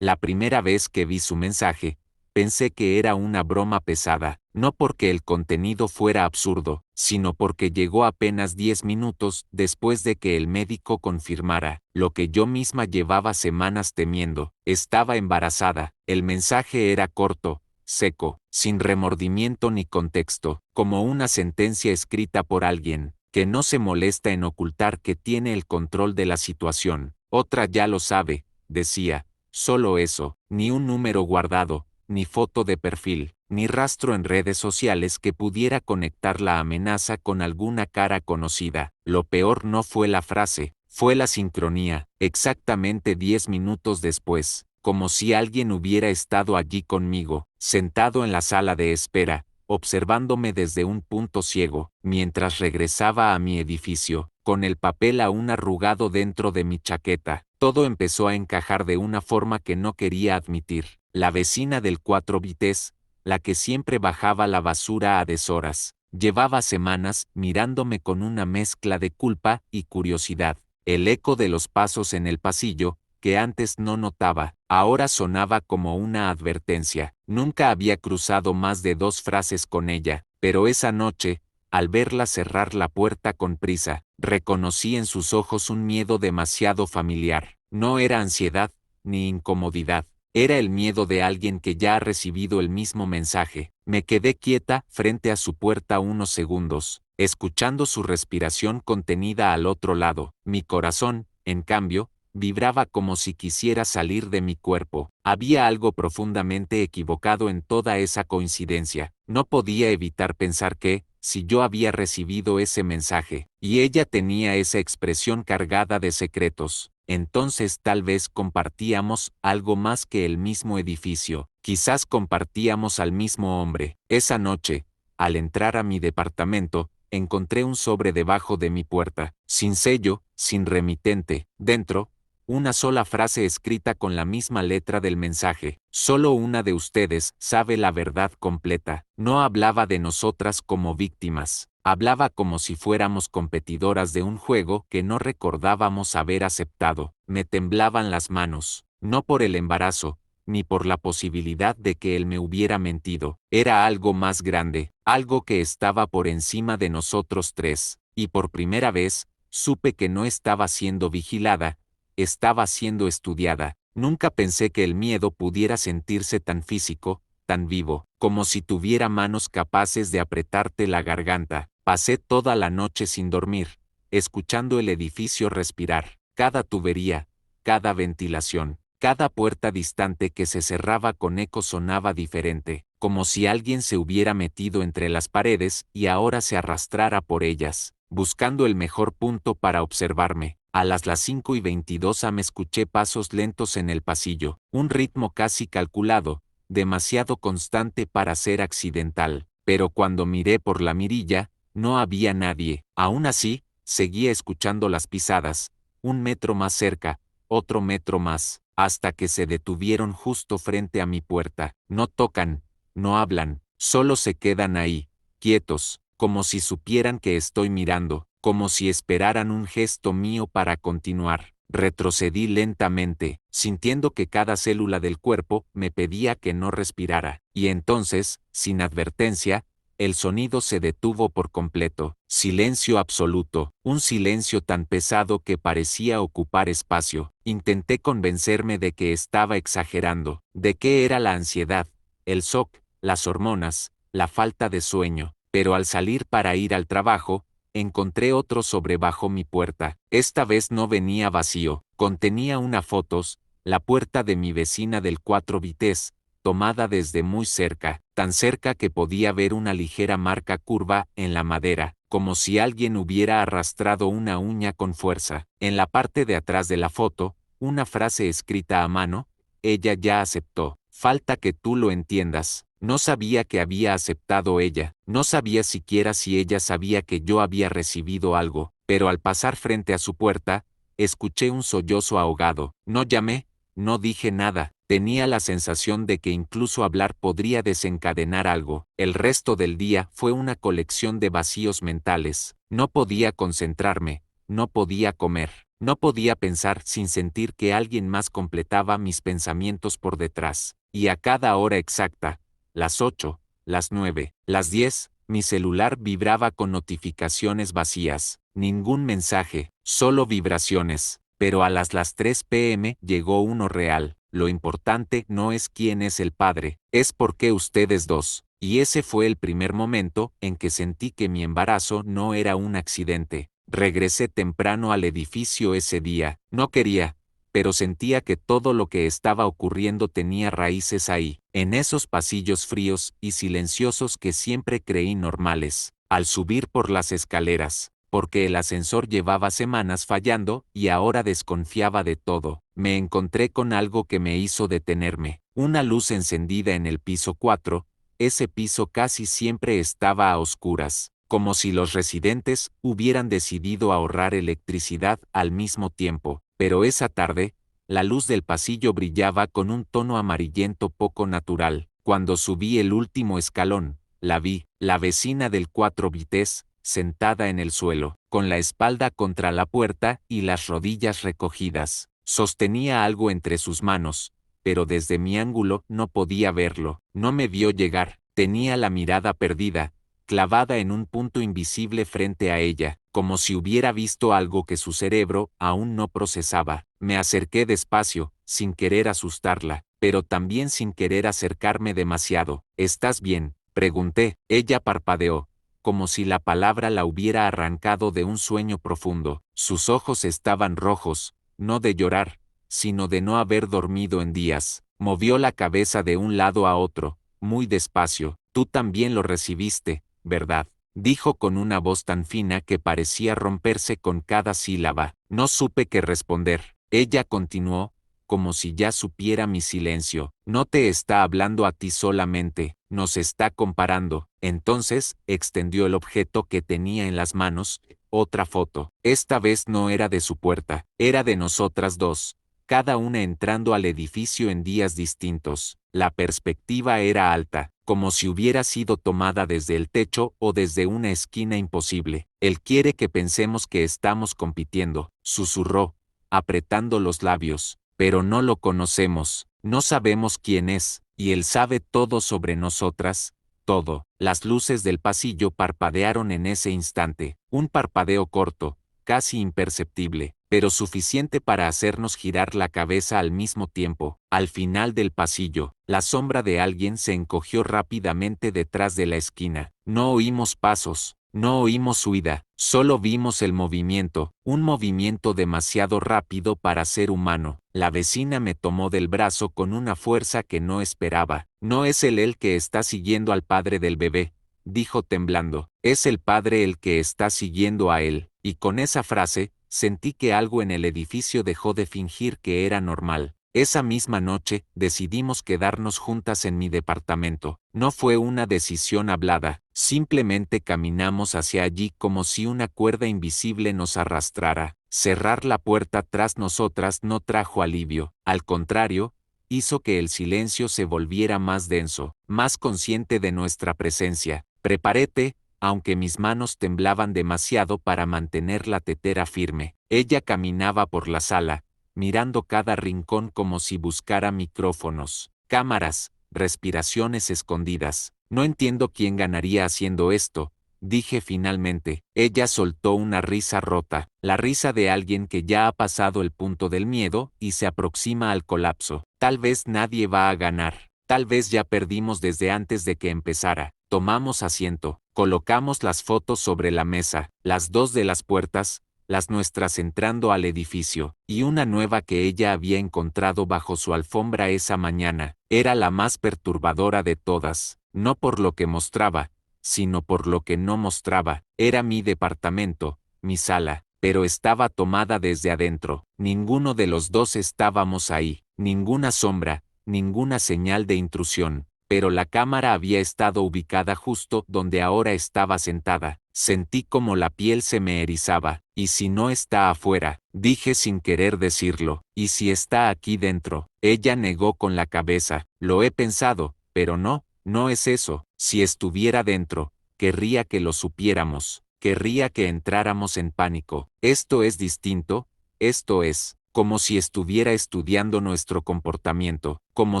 La primera vez que vi su mensaje, pensé que era una broma pesada, no porque el contenido fuera absurdo, sino porque llegó apenas 10 minutos después de que el médico confirmara lo que yo misma llevaba semanas temiendo. Estaba embarazada. El mensaje era corto, seco, sin remordimiento ni contexto, como una sentencia escrita por alguien que no se molesta en ocultar que tiene el control de la situación. Otra ya lo sabe, decía, solo eso, ni un número guardado, ni foto de perfil, ni rastro en redes sociales que pudiera conectar la amenaza con alguna cara conocida. Lo peor no fue la frase, fue la sincronía, exactamente 10 minutos después, como si alguien hubiera estado allí conmigo, sentado en la sala de espera, observándome desde un punto ciego, mientras regresaba a mi edificio, con el papel aún arrugado dentro de mi chaqueta. Todo empezó a encajar de una forma que no quería admitir. La vecina del 4 Vites, la que siempre bajaba la basura a deshoras, llevaba semanas mirándome con una mezcla de culpa y curiosidad. El eco de los pasos en el pasillo, que antes no notaba, ahora sonaba como una advertencia. Nunca había cruzado más de 2 frases con ella, pero esa noche, al verla cerrar la puerta con prisa, reconocí en sus ojos un miedo demasiado familiar. No era ansiedad, ni incomodidad. Era el miedo de alguien que ya ha recibido el mismo mensaje. Me quedé quieta frente a su puerta unos segundos, escuchando su respiración contenida al otro lado. Mi corazón, en cambio, vibraba como si quisiera salir de mi cuerpo. Había algo profundamente equivocado en toda esa coincidencia. No podía evitar pensar que, si yo había recibido ese mensaje, y ella tenía esa expresión cargada de secretos, entonces tal vez compartíamos algo más que el mismo edificio. Quizás compartíamos al mismo hombre. Esa noche, al entrar a mi departamento, encontré un sobre debajo de mi puerta, sin sello, sin remitente. Dentro, una sola frase escrita con la misma letra del mensaje. Solo una de ustedes sabe la verdad completa. No hablaba de nosotras como víctimas. Hablaba como si fuéramos competidoras de un juego que no recordábamos haber aceptado. Me temblaban las manos, no por el embarazo, ni por la posibilidad de que él me hubiera mentido. Era algo más grande, algo que estaba por encima de nosotros tres, y por primera vez, supe que no estaba siendo vigilada, estaba siendo estudiada. Nunca pensé que el miedo pudiera sentirse tan físico, tan vivo, como si tuviera manos capaces de apretarte la garganta. Pasé toda la noche sin dormir, escuchando el edificio respirar, cada tubería, cada ventilación, cada puerta distante que se cerraba con eco sonaba diferente, como si alguien se hubiera metido entre las paredes y ahora se arrastrara por ellas, buscando el mejor punto para observarme. A las 5:22 am escuché pasos lentos en el pasillo, un ritmo casi calculado, demasiado constante para ser accidental, pero cuando miré por la mirilla, no había nadie. Aún así, seguía escuchando las pisadas, 1 metro más cerca, otro metro más, hasta que se detuvieron justo frente a mi puerta. No tocan, no hablan, solo se quedan ahí, quietos, como si supieran que estoy mirando, como si esperaran un gesto mío para continuar. Retrocedí lentamente, sintiendo que cada célula del cuerpo me pedía que no respirara, y entonces, sin advertencia, el sonido se detuvo por completo. Silencio absoluto, un silencio tan pesado que parecía ocupar espacio. Intenté convencerme de que estaba exagerando, de que era la ansiedad, el shock, las hormonas, la falta de sueño, pero al salir para ir al trabajo, encontré otro sobre bajo mi puerta. Esta vez no venía vacío, contenía unas fotos, la puerta de mi vecina del 4 Vites, tomada desde muy cerca, tan cerca que podía ver una ligera marca curva en la madera, como si alguien hubiera arrastrado una uña con fuerza. En la parte de atrás de la foto, una frase escrita a mano: ella ya aceptó. Falta que tú lo entiendas. No sabía que había aceptado ella, no sabía siquiera si ella sabía que yo había recibido algo, pero al pasar frente a su puerta, escuché un sollozo ahogado. No llamé, no dije nada. Tenía la sensación de que incluso hablar podría desencadenar algo. El resto del día fue una colección de vacíos mentales. No podía concentrarme, no podía comer, No podía pensar sin sentir que alguien más completaba mis pensamientos por detrás. Y a cada hora exacta, las 8, las 9, las 10, mi celular vibraba con notificaciones vacías. Ningún mensaje, solo vibraciones. Pero a las 3 p.m. llegó uno real. Lo importante no es quién es el padre, es por qué ustedes dos. Y ese fue el primer momento en que sentí que mi embarazo no era un accidente. Regresé temprano al edificio ese día. No quería, pero sentía que todo lo que estaba ocurriendo tenía raíces ahí, en esos pasillos fríos y silenciosos que siempre creí normales. Al subir por las escaleras, porque el ascensor llevaba semanas fallando y ahora desconfiaba de todo, me encontré con algo que me hizo detenerme. Una luz encendida en el piso 4, ese piso casi siempre estaba a oscuras, como si los residentes hubieran decidido ahorrar electricidad al mismo tiempo. Pero esa tarde, la luz del pasillo brillaba con un tono amarillento poco natural. Cuando subí el último escalón, la vi, la vecina del 4 bites, sentada en el suelo, con la espalda contra la puerta y las rodillas recogidas. Sostenía algo entre sus manos, pero desde mi ángulo no podía verlo. No me vio llegar, tenía la mirada perdida, clavada en un punto invisible frente a ella, como si hubiera visto algo que su cerebro aún no procesaba. Me acerqué despacio, sin querer asustarla, pero también sin querer acercarme demasiado. ¿Estás bien?, pregunté. Ella parpadeó, como si la palabra la hubiera arrancado de un sueño profundo. Sus ojos estaban rojos, no de llorar, sino de no haber dormido en días. Movió la cabeza de un lado a otro, muy despacio. Tú también lo recibiste, ¿verdad?, dijo con una voz tan fina que parecía romperse con cada sílaba. No supe qué responder. Ella continuó, como si ya supiera mi silencio. No te está hablando a ti solamente, nos está comparando. Entonces, extendió el objeto que tenía en las manos, otra foto. Esta vez no era de su puerta, era de nosotras dos, cada una entrando al edificio en días distintos. La perspectiva era alta, como si hubiera sido tomada desde el techo o desde una esquina imposible. Él quiere que pensemos que estamos compitiendo, susurró, apretando los labios, pero no lo conocemos, no sabemos quién es, y él sabe todo sobre nosotras, todo. Las luces del pasillo parpadearon en ese instante, un parpadeo corto, casi imperceptible, pero suficiente para hacernos girar la cabeza al mismo tiempo. Al final del pasillo, la sombra de alguien se encogió rápidamente detrás de la esquina. No oímos pasos, no oímos huida, solo vimos el movimiento, un movimiento demasiado rápido para ser humano. La vecina me tomó del brazo con una fuerza que no esperaba. No es él el que está siguiendo al padre del bebé, dijo temblando. Es el padre el que está siguiendo a él. Y con esa frase, sentí que algo en el edificio dejó de fingir que era normal. Esa misma noche, decidimos quedarnos juntas en mi departamento. No fue una decisión hablada, simplemente caminamos hacia allí como si una cuerda invisible nos arrastrara. Cerrar la puerta tras nosotras no trajo alivio, al contrario, hizo que el silencio se volviera más denso, más consciente de nuestra presencia. Preparé té, aunque mis manos temblaban demasiado para mantener la tetera firme. Ella caminaba por la sala, mirando cada rincón como si buscara micrófonos, cámaras, respiraciones escondidas. No entiendo quién ganaría haciendo esto, dije finalmente. Ella soltó una risa rota, la risa de alguien que ya ha pasado el punto del miedo y se aproxima al colapso. Tal vez nadie va a ganar, tal vez ya perdimos desde antes de que empezara. Tomamos asiento, colocamos las fotos sobre la mesa, las dos de las puertas, las nuestras entrando al edificio, y una nueva que ella había encontrado bajo su alfombra esa mañana. Era la más perturbadora de todas, no por lo que mostraba, sino por lo que no mostraba. Era mi departamento, mi sala, pero estaba tomada desde adentro. Ninguno de los dos estábamos ahí, ninguna sombra, ninguna señal de intrusión. Pero la cámara había estado ubicada justo donde ahora estaba sentada. Sentí como la piel se me erizaba. ¿Y si no está afuera?, dije sin querer decirlo. ¿Y si está aquí dentro? Ella negó con la cabeza. Lo he pensado, pero no, no es eso. Si estuviera dentro, querría que lo supiéramos. Querría que entráramos en pánico. Esto es distinto, esto es, como si estuviera estudiando nuestro comportamiento, como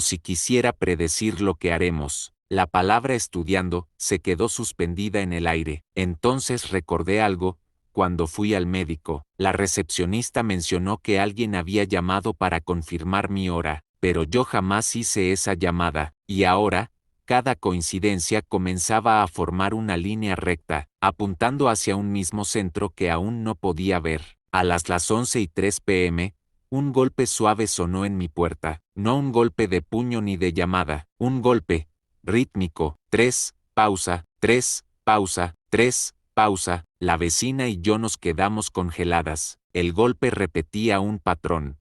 si quisiera predecir lo que haremos. La palabra estudiando se quedó suspendida en el aire. Entonces recordé algo. Cuando fui al médico, la recepcionista mencionó que alguien había llamado para confirmar mi hora, pero yo jamás hice esa llamada, y ahora, cada coincidencia comenzaba a formar una línea recta, apuntando hacia un mismo centro que aún no podía ver. A las 11:03 p.m., un golpe suave sonó en mi puerta, no un golpe de puño ni de llamada, un golpe rítmico. 3, pausa, 3, pausa, 3, pausa. La vecina y yo nos quedamos congeladas. El golpe repetía un patrón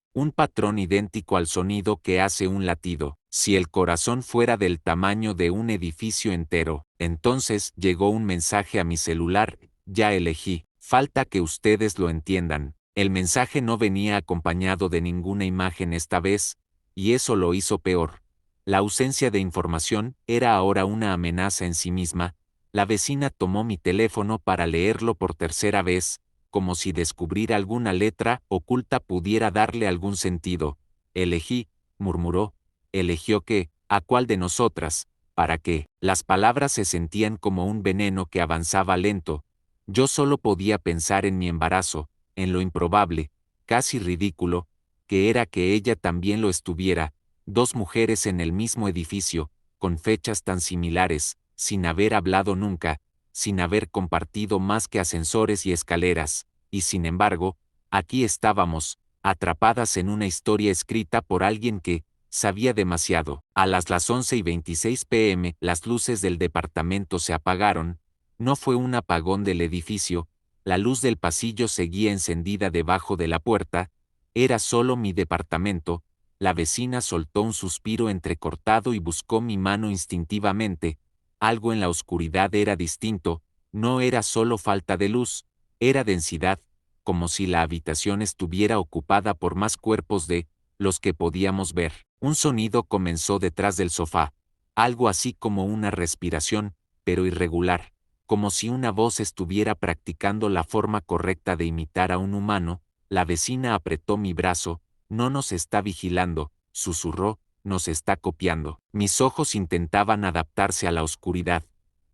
idéntico al sonido que hace un latido. Si el corazón fuera del tamaño de un edificio entero, entonces llegó un mensaje a mi celular. Ya elegí. Falta que ustedes lo entiendan. El mensaje no venía acompañado de ninguna imagen esta vez, y eso lo hizo peor. La ausencia de información era ahora una amenaza en sí misma. La vecina tomó mi teléfono para leerlo por tercera vez, como si descubrir alguna letra oculta pudiera darle algún sentido. Elegí, murmuró. ¿Eligió qué? ¿A cuál de nosotras? ¿Para qué? Las palabras se sentían como un veneno que avanzaba lento. Yo solo podía pensar en mi embarazo, en lo improbable, casi ridículo, que era que ella también lo estuviera. Dos mujeres en el mismo edificio, con fechas tan similares, sin haber hablado nunca, sin haber compartido más que ascensores y escaleras, y sin embargo, aquí estábamos, atrapadas en una historia escrita por alguien que sabía demasiado. A las 11:26 p.m., las luces del departamento se apagaron. No fue un apagón del edificio, la luz del pasillo seguía encendida debajo de la puerta, era solo mi departamento. La vecina soltó un suspiro entrecortado y buscó mi mano instintivamente. Algo en la oscuridad era distinto, no era solo falta de luz, era densidad, como si la habitación estuviera ocupada por más cuerpos de los que podíamos ver. Un sonido comenzó detrás del sofá, algo así como una respiración, pero irregular, como si una voz estuviera practicando la forma correcta de imitar a un humano. La vecina apretó mi brazo. No nos está vigilando, susurró, nos está copiando. Mis ojos intentaban adaptarse a la oscuridad,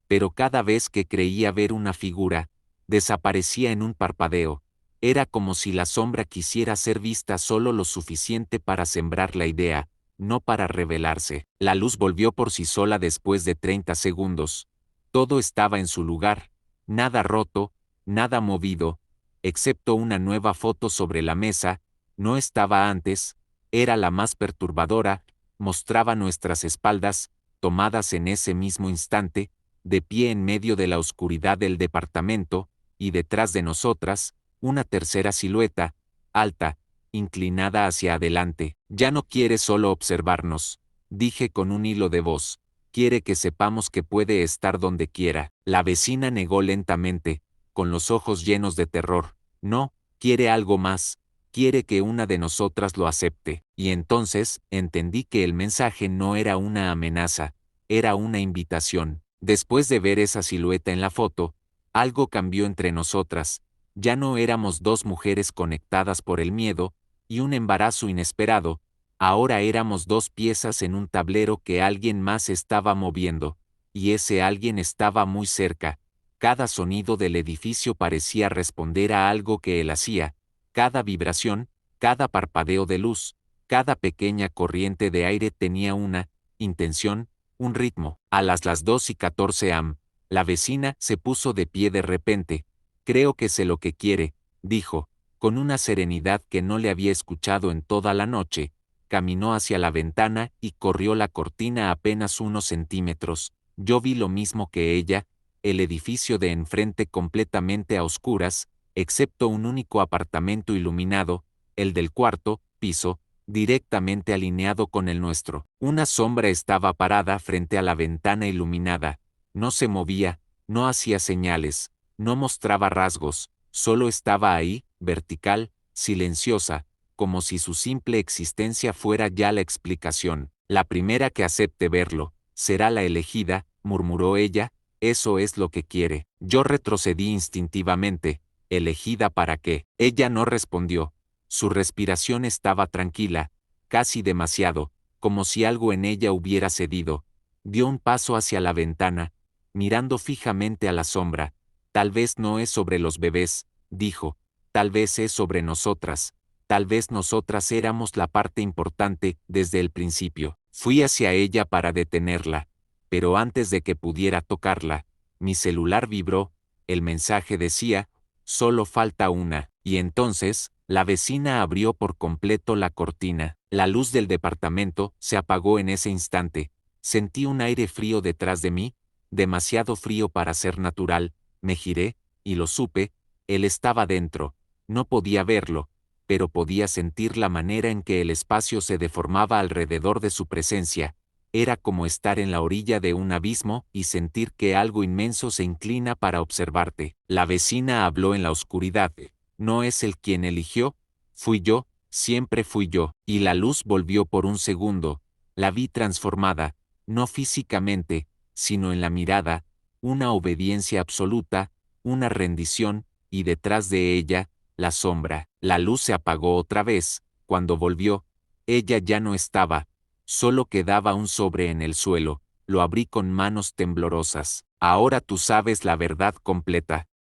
pero cada vez que creía ver una figura, desaparecía en un parpadeo. Era como si la sombra quisiera ser vista solo lo suficiente para sembrar la idea, no para revelarse. La luz volvió por sí sola después de 30 segundos. Todo estaba en su lugar, nada roto, nada movido, excepto una nueva foto sobre la mesa. No estaba antes, era la más perturbadora, mostraba nuestras espaldas, tomadas en ese mismo instante, de pie en medio de la oscuridad del departamento, y detrás de nosotras, una tercera silueta, alta, inclinada hacia adelante. Ya no quiere solo observarnos, dije con un hilo de voz, quiere que sepamos que puede estar donde quiera. La vecina negó lentamente, con los ojos llenos de terror. No, quiere algo más. Quiere que una de nosotras lo acepte. Y entonces, entendí que el mensaje no era una amenaza, era una invitación. Después de ver esa silueta en la foto, algo cambió entre nosotras. Ya no éramos dos mujeres conectadas por el miedo y un embarazo inesperado, ahora éramos dos piezas en un tablero que alguien más estaba moviendo, y ese alguien estaba muy cerca. Cada sonido del edificio parecía responder a algo que él hacía. Cada vibración, cada parpadeo de luz, cada pequeña corriente de aire tenía una intención, un ritmo. A las 2:14 am, la vecina se puso de pie de repente. Creo que sé lo que quiere, dijo, con una serenidad que no le había escuchado en toda la noche. Caminó hacia la ventana y corrió la cortina apenas unos centímetros. Yo vi lo mismo que ella, el edificio de enfrente completamente a oscuras, excepto un único apartamento iluminado, el del cuarto piso, directamente alineado con el nuestro. Una sombra estaba parada frente a la ventana iluminada. No se movía, no hacía señales, no mostraba rasgos, solo estaba ahí, vertical, silenciosa, como si su simple existencia fuera ya la explicación. La primera que acepte verlo, será la elegida, murmuró ella, eso es lo que quiere. Yo retrocedí instintivamente. ¿Elegida para qué? Ella no respondió. Su respiración estaba tranquila, casi demasiado, como si algo en ella hubiera cedido. Dio un paso hacia la ventana, mirando fijamente a la sombra. Tal vez no es sobre los bebés, dijo, tal vez es sobre nosotras, tal vez nosotras éramos la parte importante desde el principio. Fui hacia ella para detenerla, pero antes de que pudiera tocarla, mi celular vibró, el mensaje decía, solo falta una, y entonces, la vecina abrió por completo la cortina. La luz del departamento se apagó en ese instante. Sentí un aire frío detrás de mí, demasiado frío para ser natural. Me giré, y lo supe, él estaba dentro. No podía verlo, pero podía sentir la manera en que el espacio se deformaba alrededor de su presencia. Era como estar en la orilla de un abismo y sentir que algo inmenso se inclina para observarte. La vecina habló en la oscuridad. No es él quien eligió, fui yo, siempre fui yo. Y la luz volvió por un segundo. La vi transformada, no físicamente, sino en la mirada, una obediencia absoluta, una rendición, y detrás de ella, la sombra. La luz se apagó otra vez. Cuando volvió, ella ya no estaba. Solo quedaba un sobre en el suelo. Lo abrí con manos temblorosas. Ahora tú sabes la verdad completa.